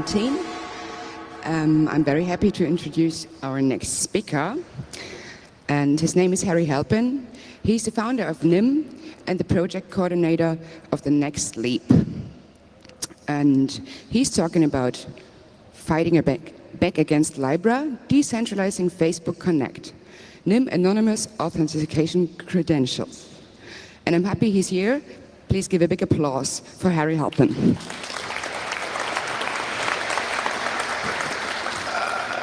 2019. I'm very happy to introduce our next speaker, and his name is Harry Halpin. He's the founder of NIM and the project coordinator of the Next Leap. And he's talking about fighting back against Libra, decentralizing Facebook Connect, NIM anonymous authentication credentials. And I'm happy he's here. Please give a big applause for Harry Halpin.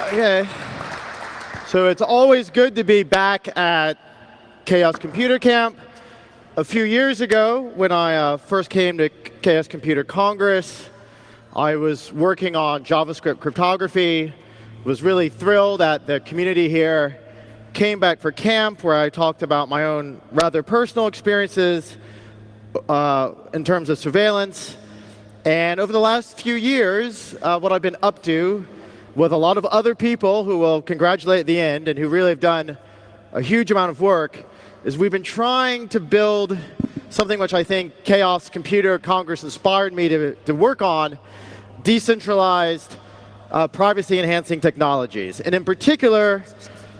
Okay. So it's always good to be back at Chaos Computer Camp. A few years ago, when I first came to Chaos Computer Congress, I was working on JavaScript cryptography, was really thrilled that the community here came back for camp, where I talked about my own rather personal experiences in terms of surveillance. And over the last few years, what I've been up to with a lot of other people who will congratulate at the end and who really have done a huge amount of work is we've been trying to build something which I think Chaos Computer Congress inspired me to work on, decentralized privacy-enhancing technologies. And in particular,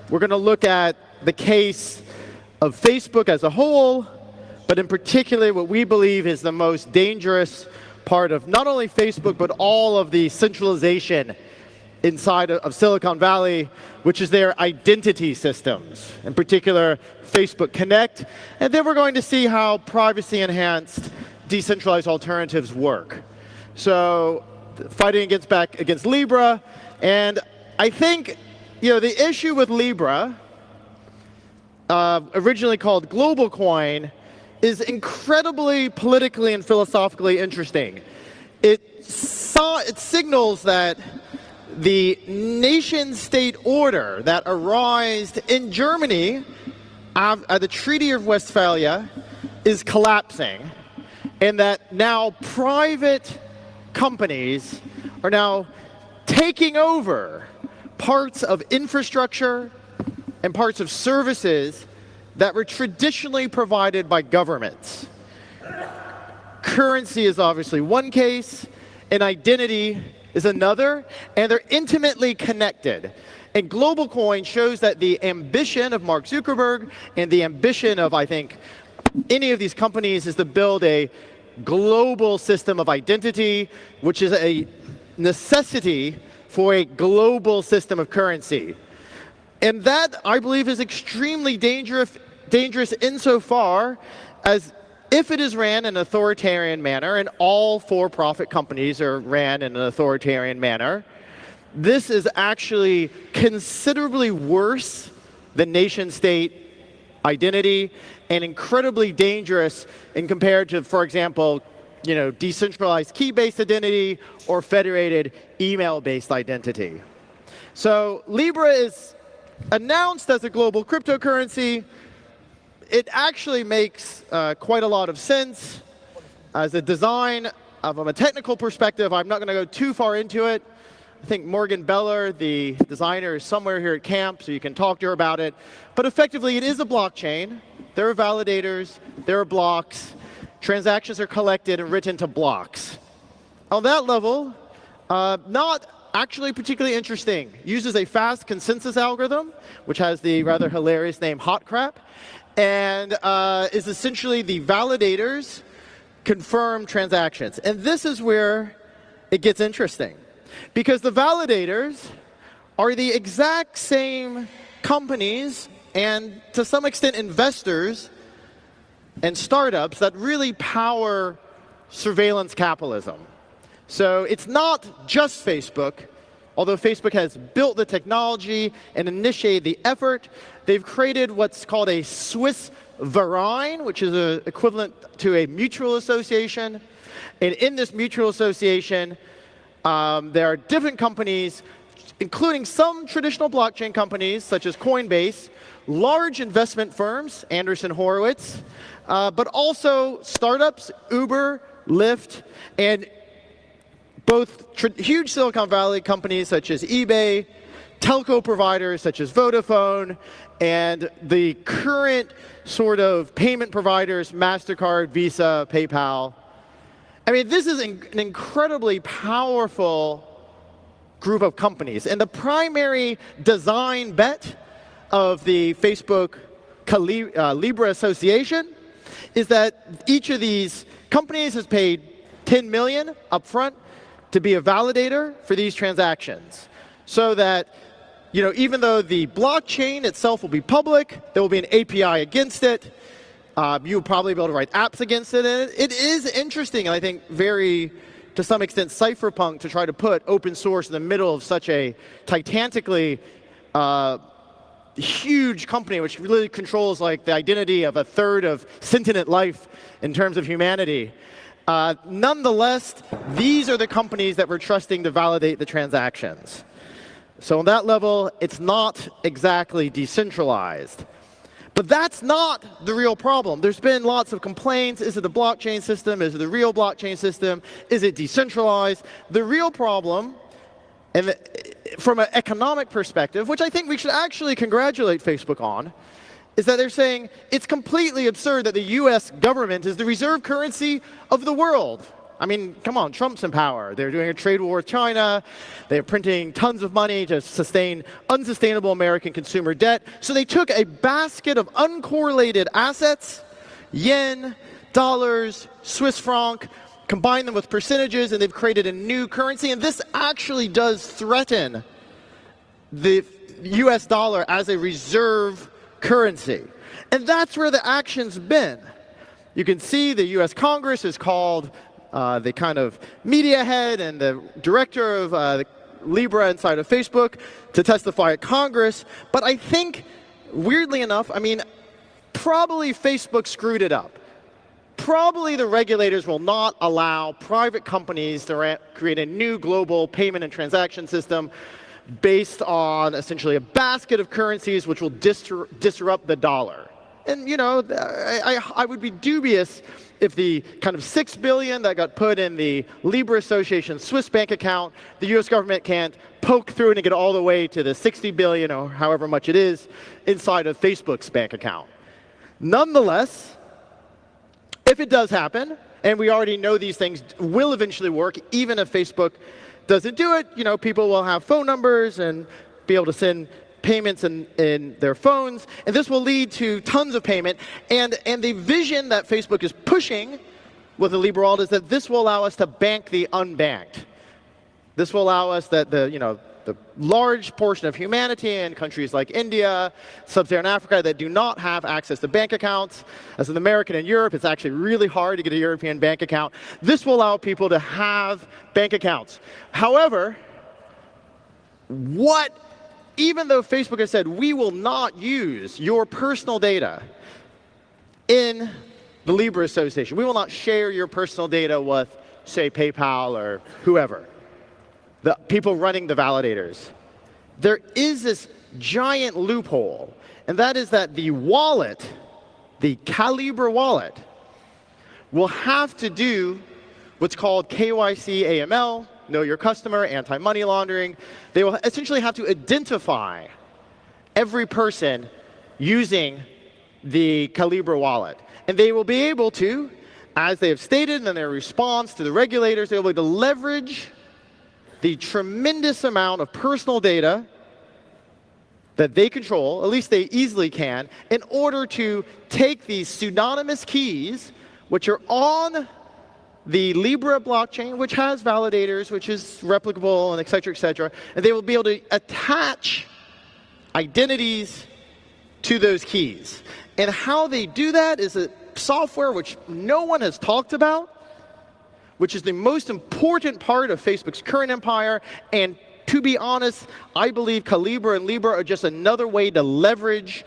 we're going to look at the case of Facebook as a whole, but in particular what we believe is the most dangerous part of not only Facebook, but all of the centralization inside of Silicon Valley, which is their identity systems, in particular Facebook Connect. And then we're going to see how privacy-enhanced decentralized alternatives work. So fighting back against Libra. And I think the issue with Libra, originally called Global Coin, is incredibly politically and philosophically interesting. It signals that the nation-state order that arose in Germany at the Treaty of Westphalia is collapsing, and that now private companies are now taking over parts of infrastructure and parts of services that were traditionally provided by governments. Currency is obviously one case, and identity is another, and they're intimately connected. And Global Coin shows that the ambition of Mark Zuckerberg and the ambition of, I think, any of these companies is to build a global system of identity, which is a necessity for a global system of currency. And that, I believe, is extremely dangerous insofar as if it is ran in an authoritarian manner, and all for-profit companies are ran in an authoritarian manner, this is actually considerably worse than nation-state identity and incredibly dangerous in compared to, for example, decentralized key-based identity or federated email-based identity. So Libra is announced as a global cryptocurrency. It actually makes quite a lot of sense as a design. From a technical perspective, I'm not going to go too far into it. I think Morgan Beller, the designer, is somewhere here at camp, so you can talk to her about it. But effectively, it is a blockchain. There are validators. There are blocks. Transactions are collected and written to blocks. On that level, not actually particularly interesting. Uses a fast consensus algorithm, which has the rather hilarious name HotCrap, and is essentially the validators confirm transactions. And this is where it gets interesting, because the validators are the exact same companies and, to some extent, investors and startups that really power surveillance capitalism. So it's not just Facebook. Although Facebook has built the technology and initiated the effort, they've created what's called a Swiss Verein, which is equivalent to a mutual association. And in this mutual association, there are different companies, including some traditional blockchain companies, such as Coinbase, large investment firms, Andreessen Horowitz, but also startups, Uber, Lyft, and both huge Silicon Valley companies such as eBay, telco providers such as Vodafone, and the current sort of payment providers, MasterCard, Visa, PayPal. I mean, this is an incredibly powerful group of companies. And the primary design bet of the Facebook Libra Association is that each of these companies has paid $10 million upfront to be a validator for these transactions, so that even though the blockchain itself will be public, there will be an API against it. You'll probably be able to write apps against it. And it is interesting, and I think very, to some extent, cypherpunk to try to put open source in the middle of such a titanically huge company, which really controls like the identity of a third of sentient life in terms of humanity. Nonetheless, these are the companies that we're trusting to validate the transactions. So on that level, it's not exactly decentralized. But that's not the real problem. There's been lots of complaints. Is it the blockchain system? Is it the real blockchain system? Is it decentralized? The real problem, and from an economic perspective, which I think we should actually congratulate Facebook on, is that they're saying it's completely absurd that the US government is the reserve currency of the world. I mean, come on, Trump's in power. They're doing a trade war with China. They're printing tons of money to sustain unsustainable American consumer debt. So they took a basket of uncorrelated assets, yen, dollars, Swiss franc, combined them with percentages, and they've created a new currency. And this actually does threaten the US dollar as a reserve currency. And that's where the action's been. You can see the US Congress is called the kind of media head and the director of the Libra inside of Facebook to testify at Congress. But I think, weirdly enough, I mean, probably Facebook screwed it up. Probably the regulators will not allow private companies to create a new global payment and transaction system based on essentially a basket of currencies which will disrupt the dollar. And I would be dubious if the kind of $6 billion that got put in the Libra Association Swiss bank account, the US government can't poke through it and get all the way to the $60 billion, or however much it is, inside of Facebook's bank account. Nonetheless, if it does happen, and we already know these things will eventually work, even if Facebook doesn't do it, people will have phone numbers and be able to send payments in their phones, and this will lead to tons of payment. And the vision that Facebook is pushing with the Libra wallet is that this will allow us to bank the unbanked. This will allow us that the large portion of humanity in countries like India, Sub-Saharan Africa that do not have access to bank accounts. As an American in Europe, it's actually really hard to get a European bank account. This will allow people to have bank accounts. However, even though Facebook has said, we will not use your personal data in the Libra Association, we will not share your personal data with, say, PayPal or whoever, the people running the validators, there is this giant loophole, and that is that the wallet, the Calibra wallet, will have to do what's called KYC AML, know your customer, anti-money laundering. They will essentially have to identify every person using the Calibra wallet. And they will be able to, as they have stated in their response to the regulators, they will be able to leverage the tremendous amount of personal data that they control, at least they easily can, in order to take these pseudonymous keys, which are on the Libra blockchain, which has validators, which is replicable, and et cetera, and they will be able to attach identities to those keys. And how they do that is a software which no one has talked about, which is the most important part of Facebook's current empire. And to be honest, I believe Calibra and Libra are just another way to leverage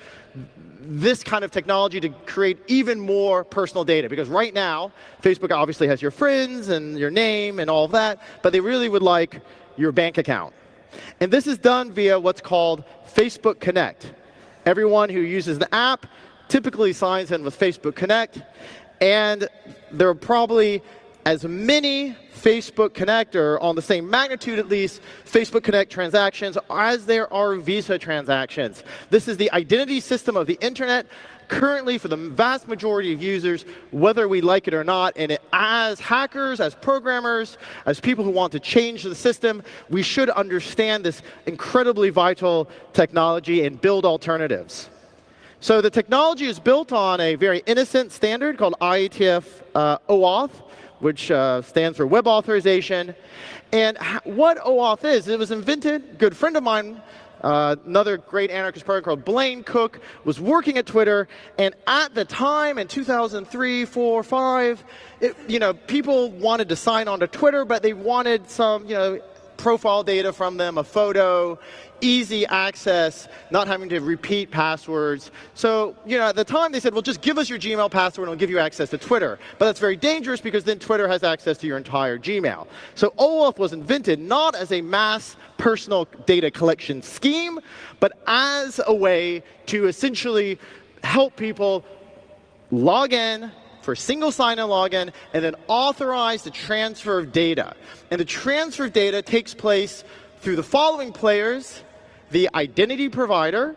this kind of technology to create even more personal data. Because right now, Facebook obviously has your friends and your name and all of that, but they really would like your bank account. And this is done via what's called Facebook Connect. Everyone who uses the app, typically signs in with Facebook Connect, and there are probably as many Facebook Connect, or on the same magnitude at least, Facebook Connect transactions as there are Visa transactions. This is the identity system of the internet currently for the vast majority of users, whether we like it or not. And as hackers, as programmers, as people who want to change the system, we should understand this incredibly vital technology and build alternatives. So the technology is built on a very innocent standard called IETF OAuth, which stands for Web Authorization. And what OAuth is, it was invented, a good friend of mine, another great anarchist program called Blaine Cook, was working at Twitter. And at the time, in 2003, 4, 5, people wanted to sign on to Twitter, but they wanted some, profile data from them, a photo, easy access, not having to repeat passwords. So, at the time they said, well, just give us your Gmail password and we'll give you access to Twitter. But that's very dangerous because then Twitter has access to your entire Gmail. So OAuth was invented not as a mass personal data collection scheme, but as a way to essentially help people log in for single sign-in login, and then authorize the transfer of data. And the transfer of data takes place through the following players: the identity provider,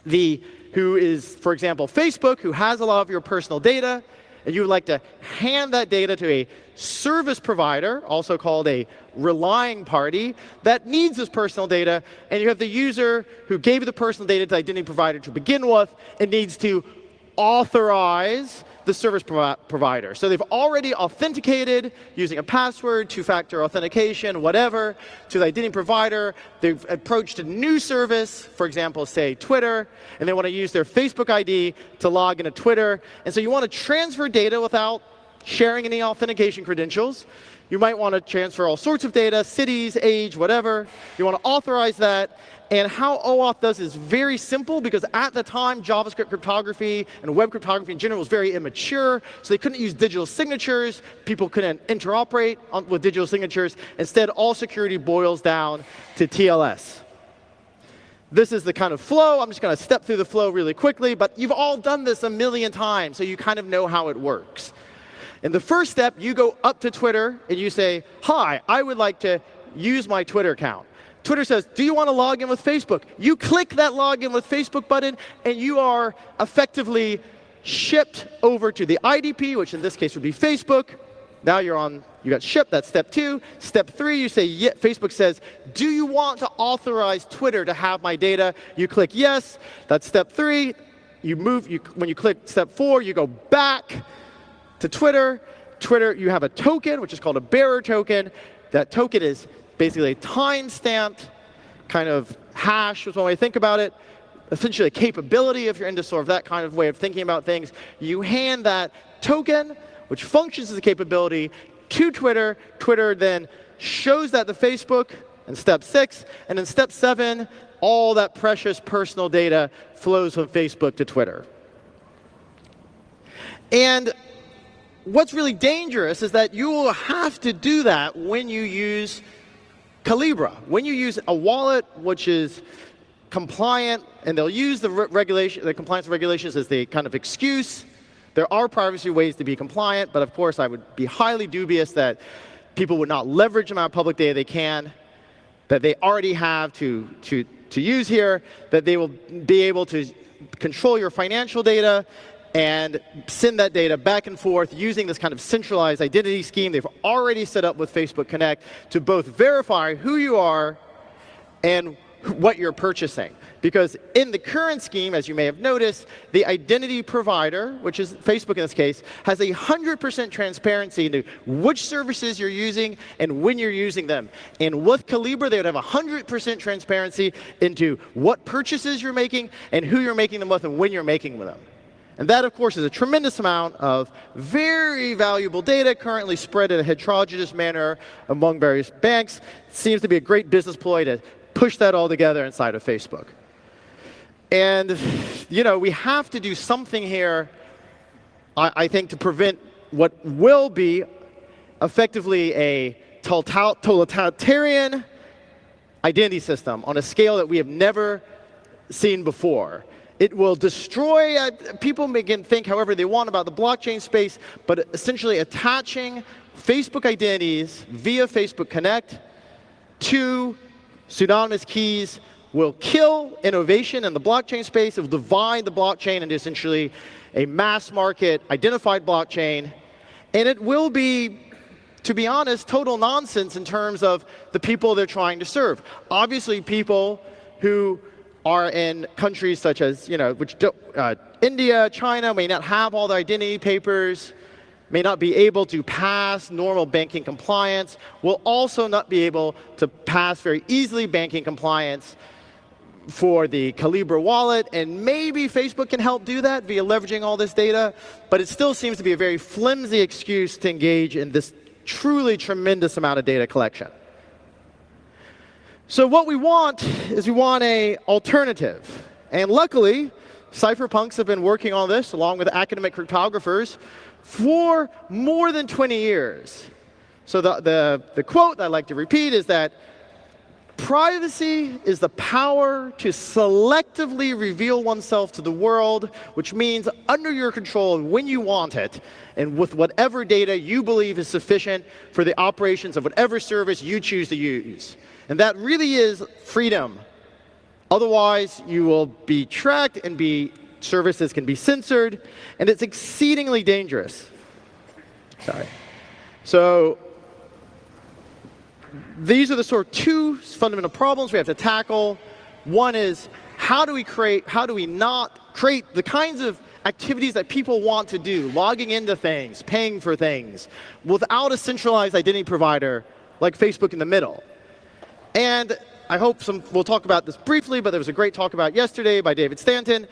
who is, for example, Facebook, who has a lot of your personal data, and you would like to hand that data to a service provider, also called a relying party, that needs this personal data, and you have the user who gave you the personal data to the identity provider to begin with, and needs to authorize the service provider. So they've already authenticated using a password, two-factor authentication, whatever, to the identity provider. They've approached a new service, for example, say Twitter, and they want to use their Facebook ID to log into Twitter. And so you want to transfer data without sharing any authentication credentials. You might want to transfer all sorts of data, cities, age, whatever. You want to authorize that. And how OAuth does is very simple, because at the time, JavaScript cryptography and web cryptography in general was very immature, so they couldn't use digital signatures. People couldn't interoperate with digital signatures. Instead, all security boils down to TLS. This is the kind of flow. I'm just going to step through the flow really quickly, but you've all done this a million times, so you kind of know how it works. In the first step, you go up to Twitter and you say, hi, I would like to use my Twitter account. Twitter says, do you want to log in with Facebook? You click that login with Facebook button, and you are effectively shipped over to the IDP, which in this case would be Facebook. Now you got shipped, that's step 2. Step 3, you say, yeah, Facebook says, do you want to authorize Twitter to have my data? You click yes, that's step 3. When you click step 4, you go back to Twitter. Twitter, you have a token, which is called a bearer token. That token is basically a time-stamped kind of hash, is one way to think about it. Essentially a capability, if you're into sort of that kind of way of thinking about things. You hand that token, which functions as a capability, to Twitter. Twitter then shows that to Facebook in step 6. And in step 7, all that precious personal data flows from Facebook to Twitter. And what's really dangerous is that you will have to do that when you use Libra. When you use a wallet which is compliant, and they'll use the compliance regulations as the kind of excuse. There are privacy ways to be compliant, but of course I would be highly dubious that people would not leverage the amount of public data they can, that they already have to use here, that they will be able to control your financial data and send that data back and forth using this kind of centralized identity scheme they've already set up with Facebook Connect to both verify who you are and what you're purchasing. Because in the current scheme, as you may have noticed, the identity provider, which is Facebook in this case, has 100% transparency into which services you're using and when you're using them. And with Libra, they would have 100% transparency into what purchases you're making and who you're making them with and when you're making them. And that, of course, is a tremendous amount of very valuable data currently spread in a heterogeneous manner among various banks. It seems to be a great business ploy to push that all together inside of Facebook. And, we have to do something here, I think, to prevent what will be effectively a totalitarian identity system on a scale that we have never seen before. It will destroy, people can think however they want about the blockchain space, but essentially attaching Facebook identities via Facebook Connect to pseudonymous keys will kill innovation in the blockchain space. It will divide the blockchain into essentially a mass market identified blockchain. And it will be, to be honest, total nonsense in terms of the people they're trying to serve. Obviously, people who are in countries such as, India, China, may not have all the identity papers, may not be able to pass normal banking compliance, will also not be able to pass very easily banking compliance for the Libra wallet, and maybe Facebook can help do that via leveraging all this data, but it still seems to be a very flimsy excuse to engage in this truly tremendous amount of data collection. So what we want is we want an alternative. And luckily, cypherpunks have been working on this, along with academic cryptographers, for more than 20 years. So the quote that I like to repeat is that privacy is the power to selectively reveal oneself to the world, which means under your control when you want it, and with whatever data you believe is sufficient for the operations of whatever service you choose to use. And that really is freedom. Otherwise, you will be tracked and services can be censored, and it's exceedingly dangerous. Sorry. So these are the sort of two fundamental problems we have to tackle. One is how do we not create the kinds of activities that people want to do, logging into things, paying for things, without a centralized identity provider like Facebook in the middle. And I hope we'll talk about this briefly, but there was a great talk about yesterday by David Stanton.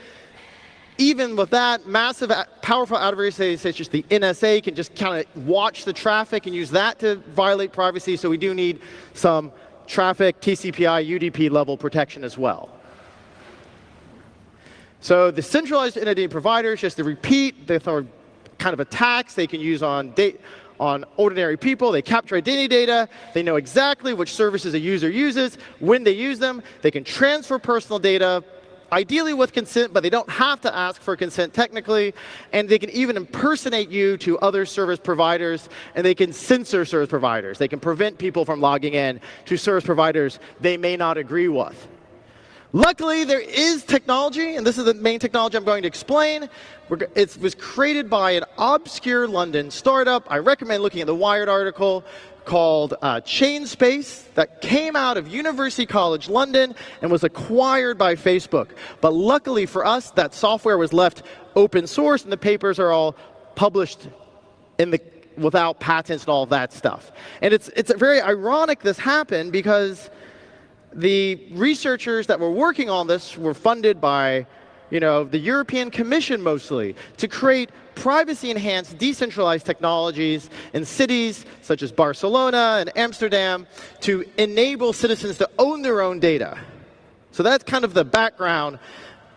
Even with that, massive, powerful adversaries such as the NSA can just kind of watch the traffic and use that to violate privacy, so we do need some traffic, TCP/IP, UDP level protection as well. So the centralized identity providers, just to repeat, the kind of attacks they can use on ordinary people. They capture identity data. They know exactly which services a user uses, when they use them. They can transfer personal data, ideally with consent, but they don't have to ask for consent technically. And they can even impersonate you to other service providers, and they can censor service providers. They can prevent people from logging in to service providers they may not agree with. Luckily, there is technology, and this is the main technology I'm going to explain. It was created by an obscure London startup. I recommend looking at the Wired article called Chainspace that came out of University College London and was acquired by Facebook. But luckily for us, that software was left open source, and the papers are all published without patents and all of that stuff. And it's very ironic this happened because the researchers that were working on this were funded by the European Commission mostly to create privacy-enhanced decentralized technologies in cities such as Barcelona and Amsterdam to enable citizens to own their own data. So that's kind of the background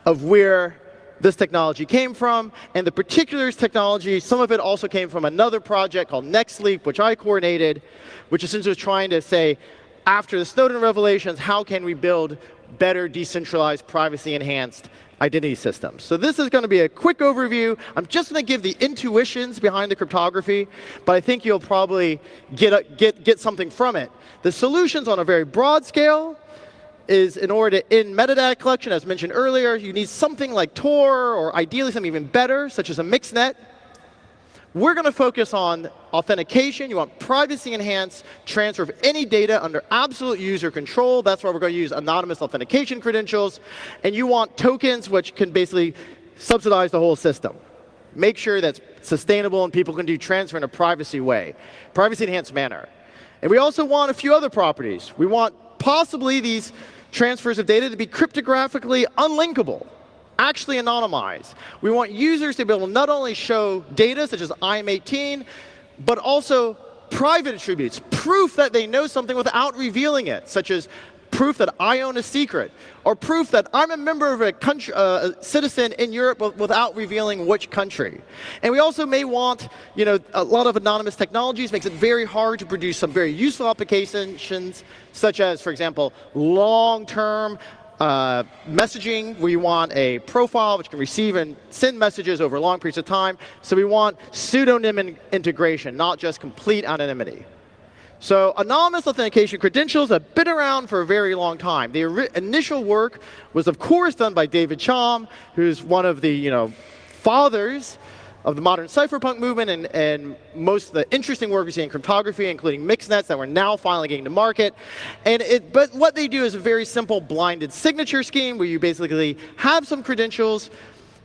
of where this technology came from. And the particulars technology, some of it also came from another project called NextLeap, which I coordinated, which essentially was trying to say, after the Snowden revelations, how can we build better decentralized privacy-enhanced identity systems? So this is going to be a quick overview. I'm just going to give the intuitions behind the cryptography, but I think you'll probably get something from it. The solutions on a very broad scale is in order to end metadata collection, as mentioned earlier, you need something like Tor, or ideally something even better, such as a mixnet. We're going to focus on authentication. You want privacy-enhanced transfer of any data under absolute user control. That's why we're going to use anonymous authentication credentials. And you want tokens, which can basically subsidize the whole system. Make sure that's sustainable and people can do transfer in a privacy way, privacy-enhanced manner. And we also want a few other properties. We want possibly these transfers of data to be cryptographically unlinkable, actually anonymized. We want users to be able to not only show data, such as I'm 18, but also private attributes, proof that they know something without revealing it, such as proof that I own a secret, or proof that I'm a member of a country, citizen in Europe without revealing which country. And we also may want, a lot of anonymous technologies makes it very hard to produce some very useful applications, such as, for example, long-term messaging, we want a profile which can receive and send messages over long periods of time. So we want pseudonym integration, not just complete anonymity. So anonymous authentication credentials have been around for a very long time. The initial work was, of course, done by David Chaum, who's one of the fathers of the modern cypherpunk movement and most of the interesting work we see in cryptography, including mixnets that we're now finally getting to market. But what they do is a very simple blinded signature scheme where you basically have some credentials,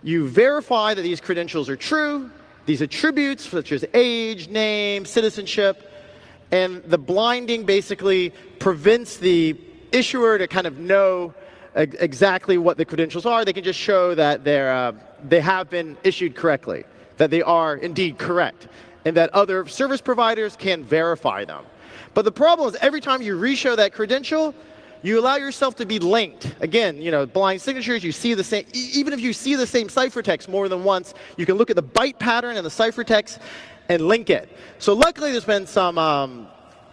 you verify that these credentials are true, these attributes such as age, name, citizenship, and the blinding basically prevents the issuer to kind of know exactly what the credentials are. They can just show that they have been issued correctly, that they are indeed correct, and that other service providers can verify them. But the problem is every time you reshow that credential, you allow yourself to be linked. Again, blind signatures, you see the same, even if you see the same ciphertext more than once, you can look at the byte pattern in the ciphertext and link it. So luckily there's been some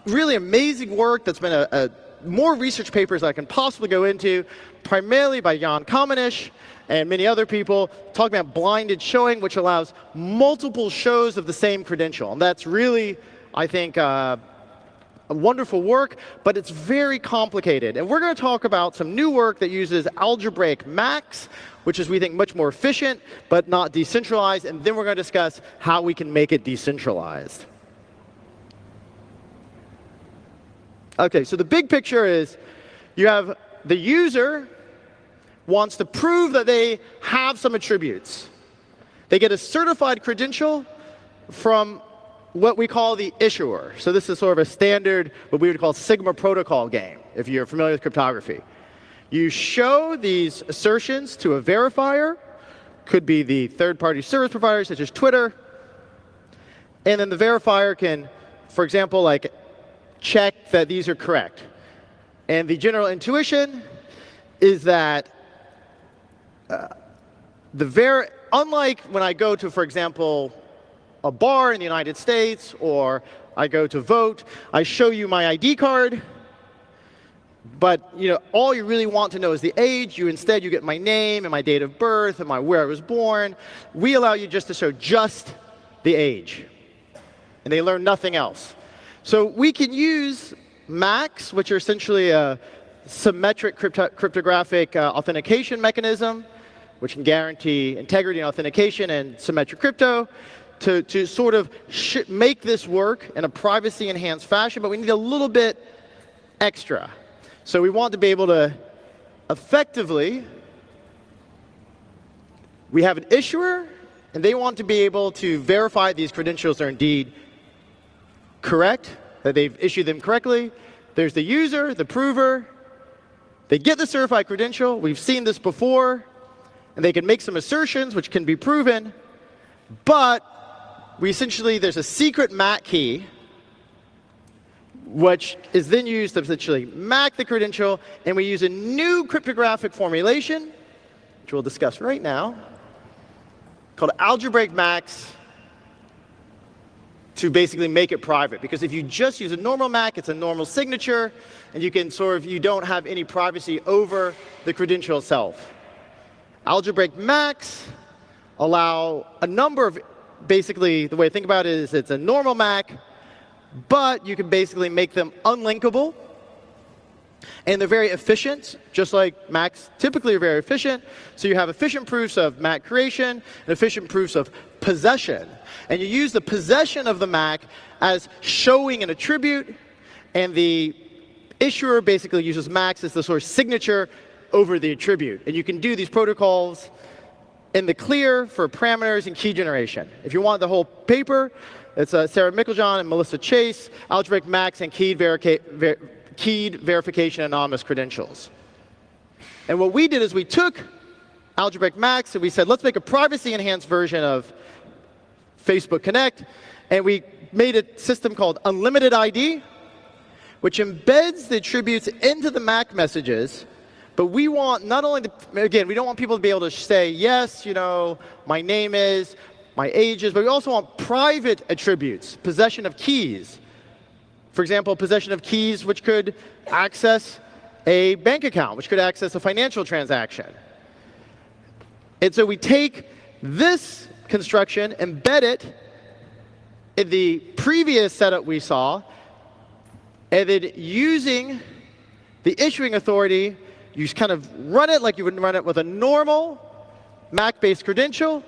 really amazing work that's been more research papers I can possibly go into, primarily by Jan Kamenisch and many other people, talking about blinded showing, which allows multiple shows of the same credential. And that's really, I think, a wonderful work, but it's very complicated. And we're going to talk about some new work that uses algebraic MACs, which is, we think, much more efficient, but not decentralized. And then we're going to discuss how we can make it decentralized. OK, so the big picture is you have the user wants to prove that they have some attributes. They get a certified credential from what we call the issuer. So this is sort of a standard, what we would call Sigma protocol game, if you're familiar with cryptography. You show these assertions to a verifier, could be the third-party service provider, such as Twitter, and then the verifier can, for example, check that these are correct. And the intuition is that unlike when I go to, for example, a bar in the United States, or I go to vote, I show you my ID card, but all you really want to know is the age. Instead, you get my name and my date of birth and where I was born. We allow you just to show just the age, and they learn nothing else. So we can use MACs, which are essentially a symmetric cryptographic authentication mechanism, which can guarantee integrity and authentication and symmetric crypto, to sort of make this work in a privacy-enhanced fashion, but we need a little bit extra. So we want to be able to effectively, we have an issuer, and they want to be able to verify these credentials are indeed correct, that they've issued them correctly. There's the user, the prover. They get the certified credential. We've seen this before. And they can make some assertions, which can be proven. But there's a secret MAC key, which is then used to essentially MAC the credential. And we use a new cryptographic formulation, which we'll discuss right now, called algebraic MACs, to basically make it private. Because if you just use a normal MAC, it's a normal signature, and you don't have any privacy over the credential itself. Algebraic MACs allow a number of, basically, the way to think about it is it's a normal MAC, but you can basically make them unlinkable. And they're very efficient, just like MACs typically are very efficient. So you have efficient proofs of MAC creation and efficient proofs of possession. And you use the possession of the MAC as showing an attribute, and the issuer basically uses MACs as the sort of signature over the attribute. And you can do these protocols in the clear for parameters and key generation. If you want the whole paper, it's Sarah Mickeljohn and Melissa Chase, algebraic MACs and keyed verification anonymous credentials. And what we did is we took algebraic MACs and we said, let's make a privacy-enhanced version of Facebook Connect, and we made a system called Unlimited ID, which embeds the attributes into the MAC messages. But we want not only again, we don't want people to be able to say, yes, my name is, my age is, but we also want private attributes, possession of keys. For example, possession of keys which could access a bank account, which could access a financial transaction. And so we take this construction, embed it in the previous setup we saw, and then using the issuing authority, you just kind of run it like you would run it with a normal Mac-based credential.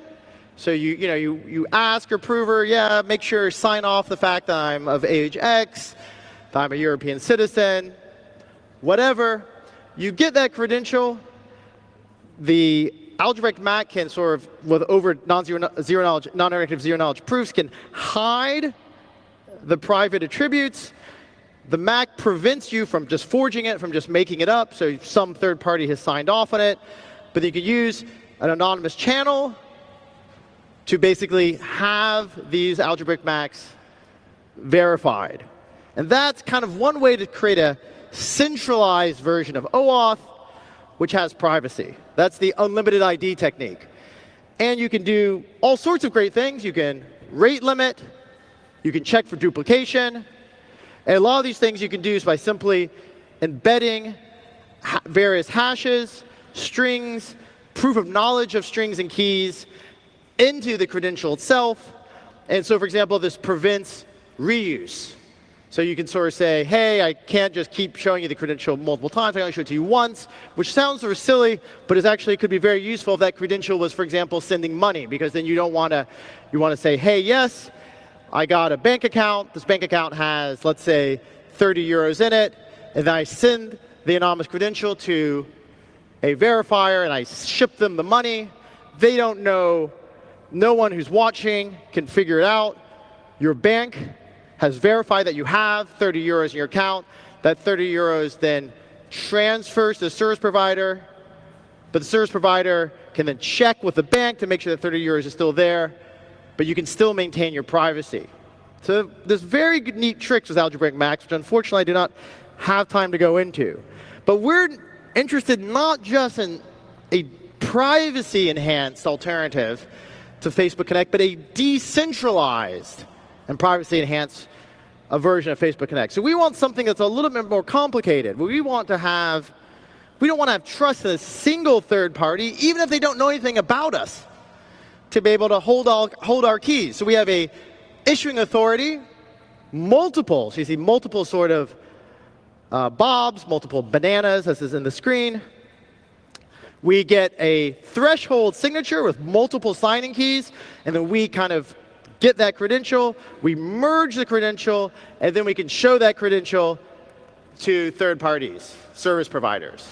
So you ask your prover, yeah, make sure sign off the fact that I'm of age X, that I'm a European citizen, whatever. You get that credential. The algebraic Mac can sort of, with over non-negative zero knowledge proofs, can hide the private attributes. The Mac prevents you from just forging it, from just making it up, so some third party has signed off on it. But you can use an anonymous channel to basically have these algebraic Macs verified. And that's kind of one way to create a centralized version of OAuth, which has privacy. That's the unlimited ID technique. And you can do all sorts of great things. You can rate limit. You can check for duplication. And a lot of these things you can do is by simply embedding various hashes, strings, proof of knowledge of strings and keys into the credential itself. And so, for example, this prevents reuse. So you can sort of say, hey, I can't just keep showing you the credential multiple times. I only show it to you once, which sounds sort of silly, but it actually could be very useful if that credential was, for example, sending money, because then you don't want to, you want to say, hey, yes, I got a bank account. This bank account has, let's say, 30 euros in it, and then I send the anonymous credential to a verifier, and I ship them the money. They don't know, no one who's watching can figure it out. Your bank has verified that you have 30 euros in your account. That 30 euros then transfers to the service provider, but the service provider can then check with the bank to make sure that 30 euros is still there, but you can still maintain your privacy. So there's very good, neat tricks with algebraic Macs, which unfortunately I do not have time to go into. But we're interested not just in a privacy-enhanced alternative to Facebook Connect, but a decentralized and privacy-enhanced version of Facebook Connect. So we want something that's a little bit more complicated. We don't want to have trust in a single third party, even if they don't know anything about us, to be able to hold our keys. So we have a issuing authority, multiple, so you see multiple sort of Bobs, multiple bananas, as is in the screen. We get a threshold signature with multiple signing keys, and then we kind of get that credential, we merge the credential, and then we can show that credential to third parties, service providers.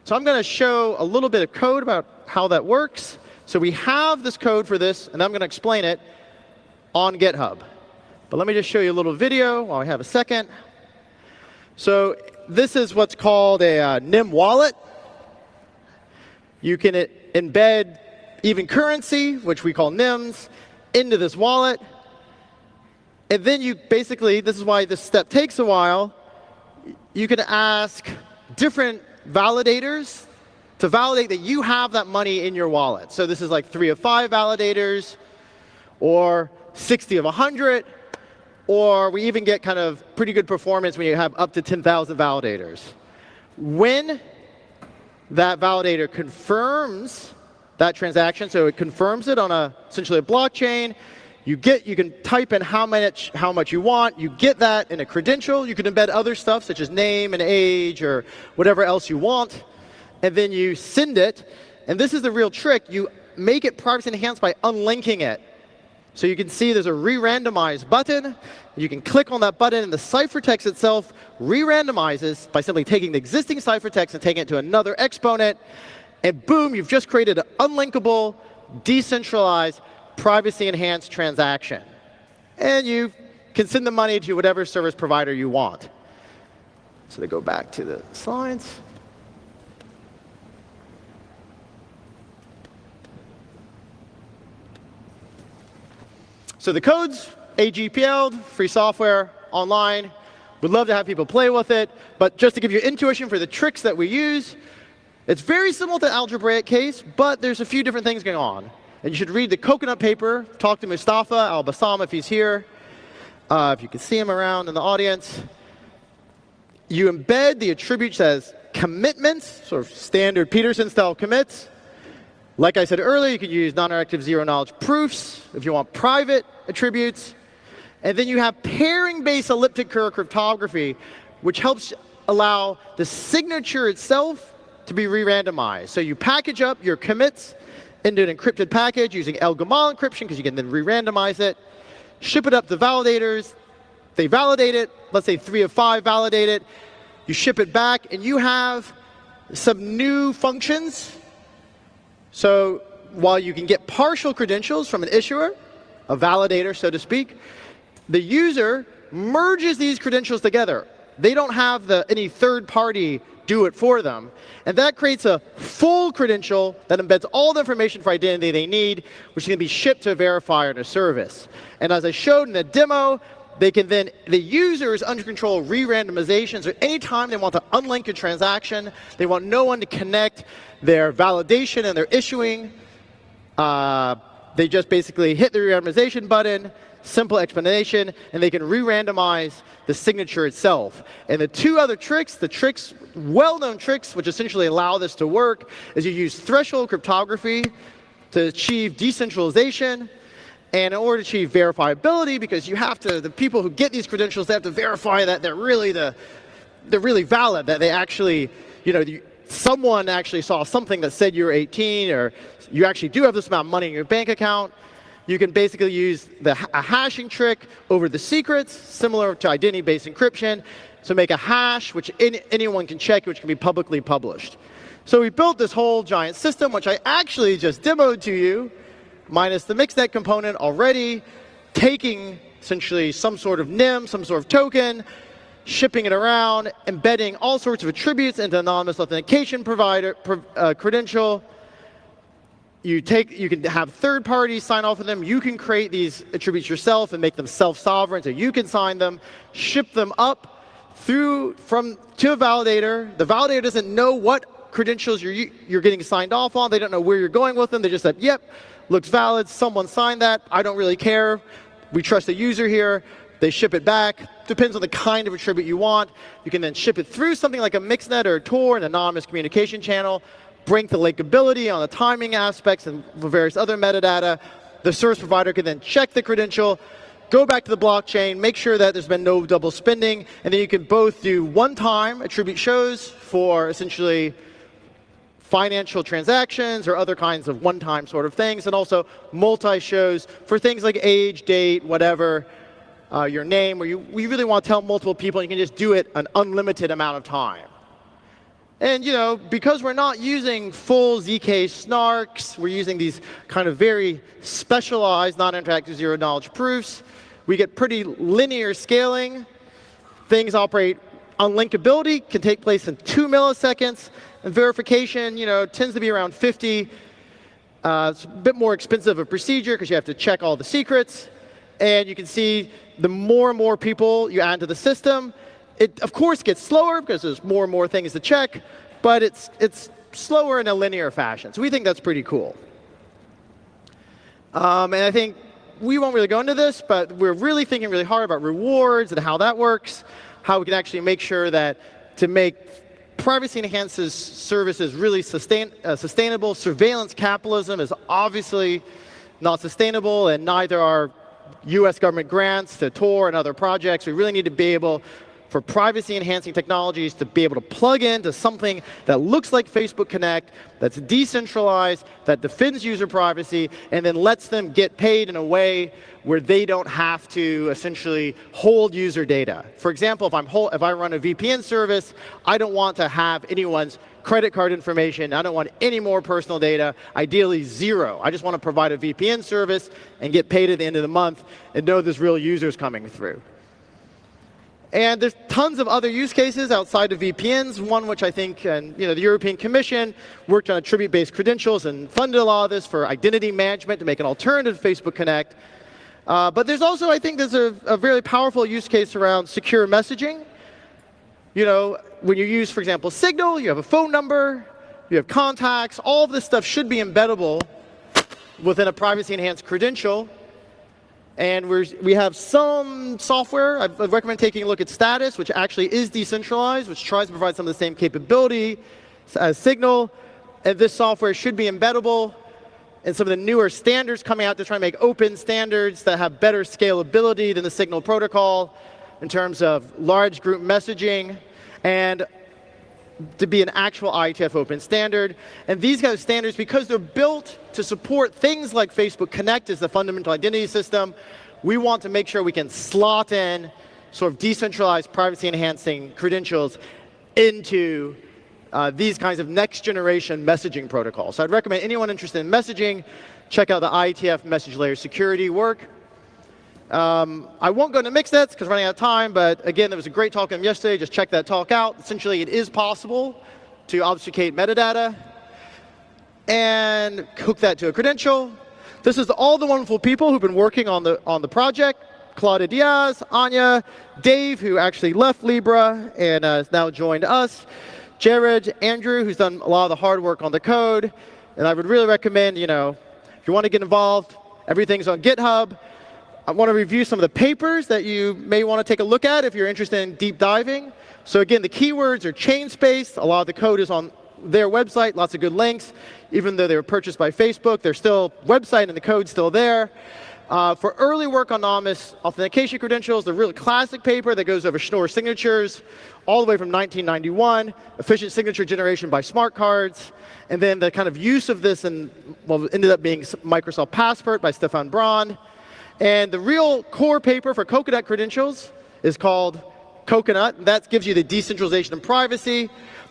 So I'm going to show a little bit of code about how that works. So we have this code for this, and I'm going to explain it on GitHub. But let me just show you a little video while I have a second. So this is what's called a NIM wallet. You can embed even currency, which we call NIMs, into this wallet. And then you basically, this is why this step takes a while, you can ask different validators to validate that you have that money in your wallet. So this is like 3 of 5 validators, or 60 of 100, or we even get kind of pretty good performance when you have up to 10,000 validators. When that validator confirms that transaction, so it confirms it on essentially a blockchain, you can type in how much you want, you get that in a credential, you can embed other stuff such as name and age or whatever else you want, and then you send it. And this is the real trick, you make it privacy enhanced by unlinking it. So you can see there's a re-randomize button. You can click on that button, and the ciphertext itself re-randomizes by simply taking the existing ciphertext and taking it to another exponent. And boom, you've just created an unlinkable, decentralized, privacy-enhanced transaction. And you can send the money to whatever service provider you want. So to go back to the slides. So the code's AGPL'd, free software, online. We'd love to have people play with it. But just to give you intuition for the tricks that we use, it's very similar to algebraic case, but there's a few different things going on. And you should read the coconut paper. Talk to Mustafa Al-Bassam if he's here, if you can see him around in the audience. You embed the attributes as commitments, sort of standard Peterson-style commits. Like I said earlier, you can use non-interactive zero-knowledge proofs if you want private attributes. And then you have pairing-based elliptic curve cryptography, which helps allow the signature itself to be re-randomized. So you package up your commits into an encrypted package using El-Gamal encryption, because you can then re-randomize it, ship it up to validators, they validate it, let's say 3 of 5 validate it, you ship it back, and you have some new functions. So while you can get partial credentials from an issuer, a validator, so to speak, the user merges these credentials together. They don't have any third party do it for them. And that creates a full credential that embeds all the information for identity they need, which can be shipped to a verifier in a service. And as I showed in the demo, they can then, the user is under control of re-randomizations, or anytime they want to unlink a transaction, they want no one to connect their validation and their issuing, they just basically hit the re-randomization button, simple explanation, and they can re-randomize the signature itself. And the two other tricks, well-known tricks, which essentially allow this to work, is you use threshold cryptography to achieve decentralization, and in order to achieve verifiability, because you have to, the people who get these credentials, they have to verify that they're really valid, that they actually, someone actually saw something that said you're 18, or you actually do have this amount of money in your bank account. You can basically use a hashing trick over the secrets, similar to identity-based encryption, to make a hash which anyone can check, which can be publicly published. So we built this whole giant system, which I actually just demoed to you, minus the mixnet component already, taking essentially some sort of NIM, some sort of token, shipping it around, embedding all sorts of attributes into anonymous authentication provider credential. You can have third parties sign off on them. You can create these attributes yourself and make them self-sovereign, so you can sign them, ship them up to a validator. The validator doesn't know what credentials you're getting signed off on. They don't know where you're going with them. They just said, yep, looks valid. Someone signed that. I don't really care. We trust the user here. They ship it back. Depends on the kind of attribute you want. You can then ship it through something like a mixnet or a Tor, an anonymous communication channel. Bring the linkability on the timing aspects and various other metadata. The service provider can then check the credential, go back to the blockchain, make sure that there's been no double spending, and then you can both do one-time attribute shows for essentially financial transactions or other kinds of one-time sort of things, and also multi-shows for things like age, date, whatever, your name, where you really want to tell multiple people, and you can just do it an unlimited amount of time. And because we're not using full ZK snarks, we're using these kind of very specialized non-interactive zero-knowledge proofs, we get pretty linear scaling. Things operate, unlinkability can take place in 2 milliseconds, and verification tends to be around 50. It's a bit more expensive of a procedure because you have to check all the secrets. And you can see the more and more people you add to the system, it, of course, gets slower because there's more and more things to check, but it's slower in a linear fashion. So we think that's pretty cool. And I think we won't really go into this, but we're really thinking really hard about rewards and how that works, how we can actually make sure that to make privacy enhances services really sustainable. Surveillance capitalism is obviously not sustainable, and neither are US government grants to Tor and other projects. We really need to be able, for privacy-enhancing technologies, to be able to plug into something that looks like Facebook Connect, that's decentralized, that defends user privacy, and then lets them get paid in a way where they don't have to essentially hold user data. For example, if I run a VPN service, I don't want to have anyone's credit card information. I don't want any more personal data, ideally zero. I just want to provide a VPN service and get paid at the end of the month and know there's real users coming through. And there's tons of other use cases outside of VPNs, one which I think the European Commission worked on attribute-based credentials and funded a lot of this for identity management to make an alternative to Facebook Connect. But there's also, I think, there's a very powerful use case around secure messaging. When you use, for example, Signal, you have a phone number, you have contacts, all of this stuff should be embeddable within a privacy-enhanced credential. And we have some software. I recommend taking a look at Status, which actually is decentralized, which tries to provide some of the same capability as Signal. And this software should be embeddable. And some of the newer standards coming out to try to make open standards that have better scalability than the Signal protocol in terms of large group messaging and to be an actual IETF open standard. And these kind of standards, because they're built to support things like Facebook Connect as the fundamental identity system, we want to make sure we can slot in sort of decentralized privacy-enhancing credentials into these kinds of next-generation messaging protocols. So I'd recommend anyone interested in messaging, check out the IETF message layer security work. I won't go into mixnets because we're running out of time, but again, there was a great talk on yesterday. Just check that talk out. Essentially, it is possible to obfuscate metadata and hook that to a credential. This is all the wonderful people who've been working on the project. Claudia Diaz, Anya, Dave, who actually left Libra and has now joined us, Jared, Andrew, who's done a lot of the hard work on the code. And I would really recommend, if you want to get involved, everything's on GitHub. I want to review some of the papers that you may want to take a look at if you're interested in deep diving. So again, the keywords are chain space. A lot of the code is on their website, lots of good links. Even though they were purchased by Facebook, they're still website and the code's still there. For early work on anonymous authentication credentials, the really classic paper that goes over Schnorr signatures, all the way from 1991, efficient signature generation by smart cards, and then the kind of use of this in what ended up being Microsoft Passport by Stefan Braun. And the real core paper for Coconut credentials is called Coconut. That gives you the decentralization and privacy.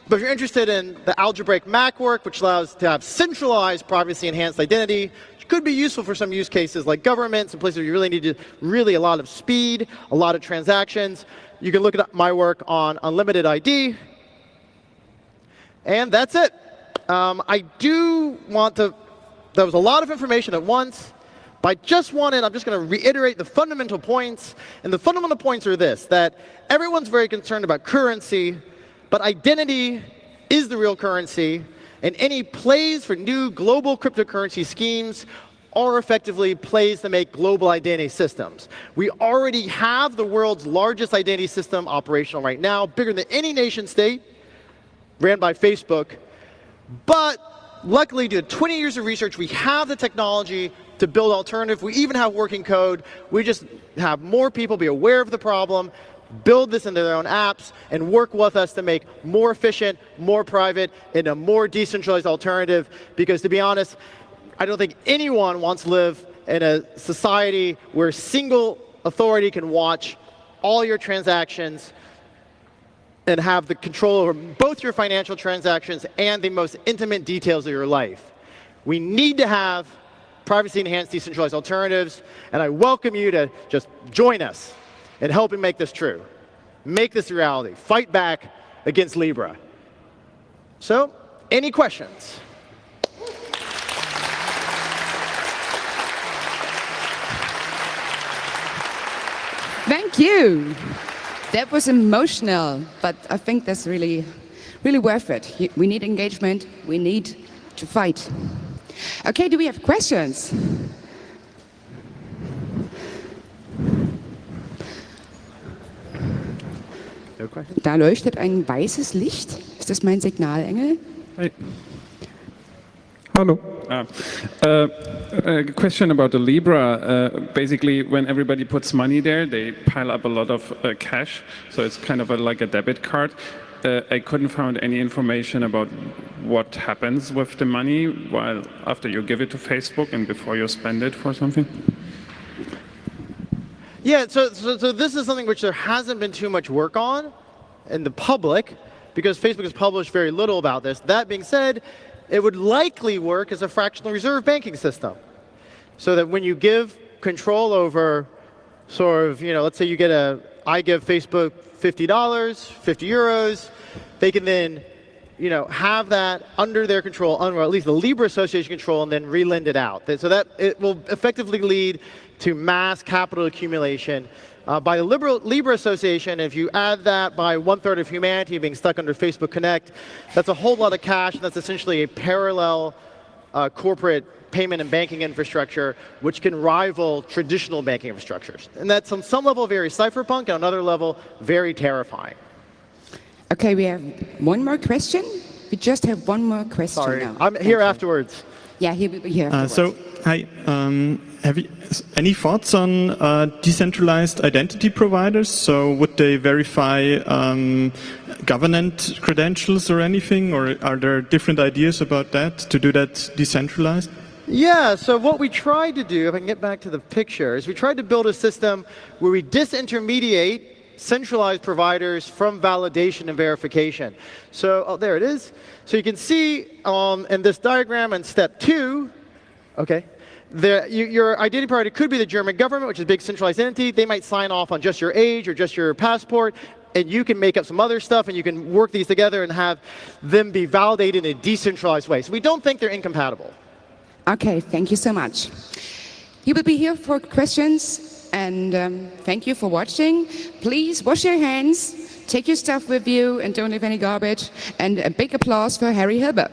But if you're interested in the algebraic MAC work, which allows to have centralized privacy-enhanced identity, which could be useful for some use cases like governments and places where you really need a lot of speed, a lot of transactions, you can look at my work on Unlimited ID. And that's it. I do want to, there was a lot of information at once. I'm just going to reiterate the fundamental points. And the fundamental points are this, that everyone's very concerned about currency, but identity is the real currency. And any plays for new global cryptocurrency schemes are effectively plays to make global identity systems. We already have the world's largest identity system operational right now, bigger than any nation state, ran by Facebook. But luckily, due to 20 years of research, we have the technology to build alternative. We even have working code. We just have more people be aware of the problem, build this into their own apps, and work with us to make more efficient, more private, and a more decentralized alternative. Because to be honest, I don't think anyone wants to live in a society where single authority can watch all your transactions and have the control over both your financial transactions and the most intimate details of your life. We need to have privacy-enhanced decentralized alternatives, and I welcome you to just join us in helping make this true. Make this a reality. Fight back against Libra. So, any questions? Thank you. That was emotional, but I think that's really worth it. We need engagement. We need to fight. Okay, do we have questions? No question? Da leuchtet ein weißes Licht. Ist das mein Signalengel? Hi. Hello. A question about the Libra. Basically, when everybody puts money there, they pile up a lot of cash. So it's kind of like a debit card. I couldn't find any information about what happens with the money after you give it to Facebook and before you spend it for something. Yeah, so this is something which there hasn't been too much work on in the public because Facebook has published very little about this. That being said, it would likely work as a fractional reserve banking system. So that when you give control over sort of, let's say I give Facebook $50, 50 euros, they can then, have that under their control, or at least the Libra Association control, and then re-lend it out. So that it will effectively lead to mass capital accumulation. By the Libra Association, if you add that by 1/3 of humanity being stuck under Facebook Connect, that's a whole lot of cash, and that's essentially a parallel corporate payment and banking infrastructure, which can rival traditional banking infrastructures. And that's on some level very cypherpunk, and on another level very terrifying. Okay, we have one more question. We just have one more question Sorry, now. I'm here afterwards. Yeah, he will be here afterwards. So, hi. Have you any thoughts on decentralized identity providers? So, would they verify government credentials or anything, or are there different ideas about that to do that decentralized? Yeah, so what we tried to do, if I can get back to the picture, is we tried to build a system where we disintermediate centralized providers from validation and verification. So, oh, there it is. So you can see in this diagram in step 2, okay, your identity provider could be the German government, which is a big centralized entity. They might sign off on just your age or just your passport, and you can make up some other stuff, and you can work these together and have them be validated in a decentralized way. So we don't think they're incompatible. Okay, thank you so much. He will be here for questions, and thank you for watching. Please wash your hands, take your stuff with you, and don't leave any garbage. And a big applause for Harry Hilbert.